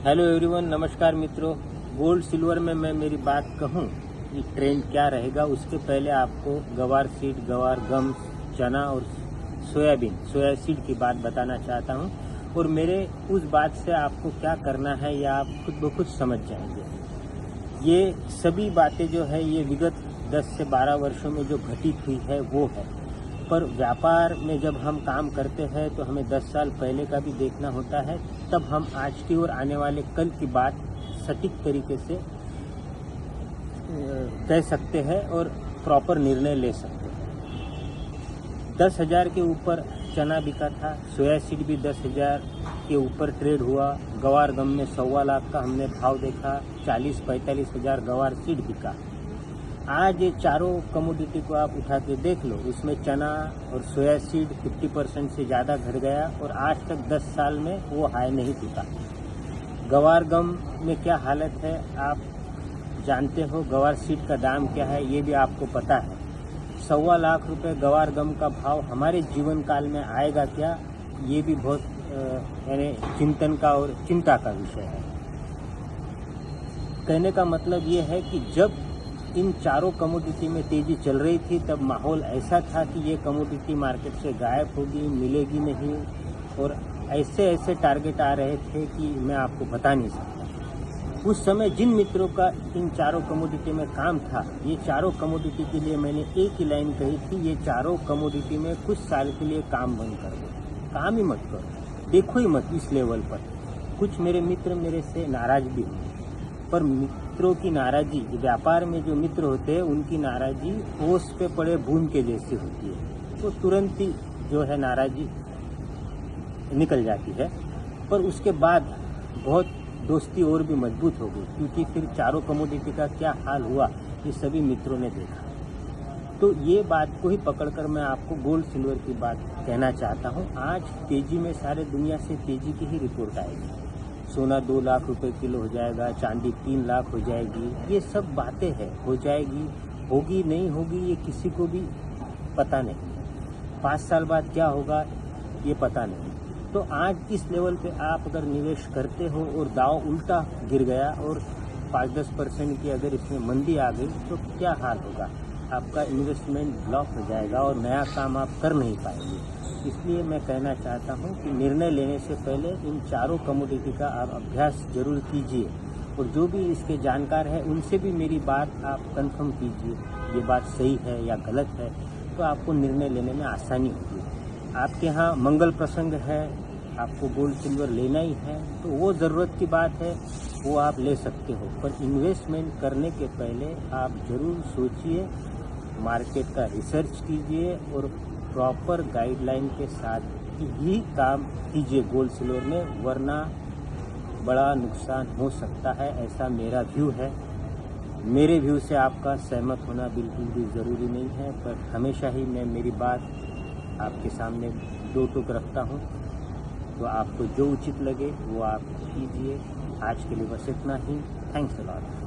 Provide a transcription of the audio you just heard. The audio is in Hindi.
हेलो एवरीवन, नमस्कार मित्रों। गोल्ड सिल्वर में मैं मेरी बात कहूँ कि ट्रेंड क्या रहेगा, उसके पहले आपको गवार सीड, गवार गम, चना और सोया सीड की बात बताना चाहता हूँ। और मेरे उस बात से आपको क्या करना है या आप खुद ब खुद समझ जाएंगे। ये सभी बातें जो है ये विगत 10 से 12 वर्षों में जो घटित हुई है वो है। पर व्यापार में जब हम काम करते हैं तो हमें 10 साल पहले का भी देखना होता है, तब हम आज की और आने वाले कल की बात सटीक तरीके से कह सकते हैं और प्रॉपर निर्णय ले सकते हैं। 10,000 के ऊपर चना बिका था, सोया सीड भी 10,000 के ऊपर ट्रेड हुआ। गवार गम में 1.25 लाख का हमने भाव देखा, 40-45 हज़ार गवार सीड बिका। आज ये चारों कमोडिटी को आप उठा के देख लो, उसमें चना और सोया सीड 50% से ज़्यादा घट गया और आज तक 10 साल में वो हाई नहीं टूटा। गवार गम में क्या हालत है आप जानते हो, गवार सीड का दाम क्या है ये भी आपको पता है। 1.25 लाख रुपए गवार गम का भाव हमारे जीवन काल में आएगा क्या, ये भी बहुत यानी चिंतन का और चिंता का विषय है। कहने का मतलब ये है कि जब इन चारों कमोडिटी में तेजी चल रही थी तब माहौल ऐसा था कि ये कमोडिटी मार्केट से गायब होगी, मिलेगी नहीं, और ऐसे ऐसे टारगेट आ रहे थे कि मैं आपको बता नहीं सकता। उस समय जिन मित्रों का इन चारों कमोडिटी में काम था, ये चारों कमोडिटी के लिए मैंने एक ही लाइन कही थी, ये चारों कमोडिटी में कुछ साल के लिए काम बंद कर दो, काम ही मत करो, देखो ही मत इस लेवल पर। कुछ मेरे मित्र मेरे से नाराज भी हुए, पर मित्रों की नाराजी, व्यापार में जो मित्र होते हैं उनकी नाराजी ओस पे पड़े बूंद के जैसी होती है, तो तुरंत ही जो है नाराजी निकल जाती है। पर उसके बाद बहुत दोस्ती और भी मजबूत हो गई, क्योंकि फिर चारों कमोडिटी का क्या हाल हुआ ये सभी मित्रों ने देखा। तो ये बात को ही पकड़कर मैं आपको गोल्ड सिल्वर की बात कहना चाहता हूँ। आज तेजी में सारे दुनिया से तेजी की ही रिपोर्ट आएगी। सोना 2 लाख रुपए किलो हो जाएगा, चांदी 3 लाख हो जाएगी, ये सब बातें हैं, हो जाएगी, होगी नहीं होगी ये किसी को भी पता नहीं। 5 साल बाद क्या होगा ये पता नहीं। तो आज इस लेवल पे आप अगर निवेश करते हो और दाव उल्टा गिर गया और 5-10% की अगर इसमें मंदी आ गई तो क्या हाल होगा, आपका इन्वेस्टमेंट ब्लॉक हो जाएगा और नया काम आप कर नहीं पाएंगे। इसलिए मैं कहना चाहता हूं कि निर्णय लेने से पहले इन चारों कमोडिटी का आप अभ्यास जरूर कीजिए, और जो भी इसके जानकार है उनसे भी मेरी बात आप कंफर्म कीजिए, ये बात सही है या गलत है, तो आपको निर्णय लेने में आसानी होगी। आपके यहाँ मंगल प्रसंग है, आपको गोल्ड सिल्वर लेना ही है तो वो ज़रूरत की बात है, वो आप ले सकते हो। पर इन्वेस्टमेंट करने के पहले आप ज़रूर सोचिए, मार्केट का रिसर्च कीजिए और प्रॉपर गाइडलाइन के साथ ही काम कीजिए गोल्ड सिल्वर में, वरना बड़ा नुकसान हो सकता है, ऐसा मेरा व्यू है। मेरे व्यू से आपका सहमत होना बिल्कुल भी ज़रूरी नहीं है, पर हमेशा ही मैं मेरी बात आपके सामने दो टूक रखता हूँ, तो आपको जो उचित लगे वो आप कीजिए। आज के लिए बस इतना ही। Thanks a lot.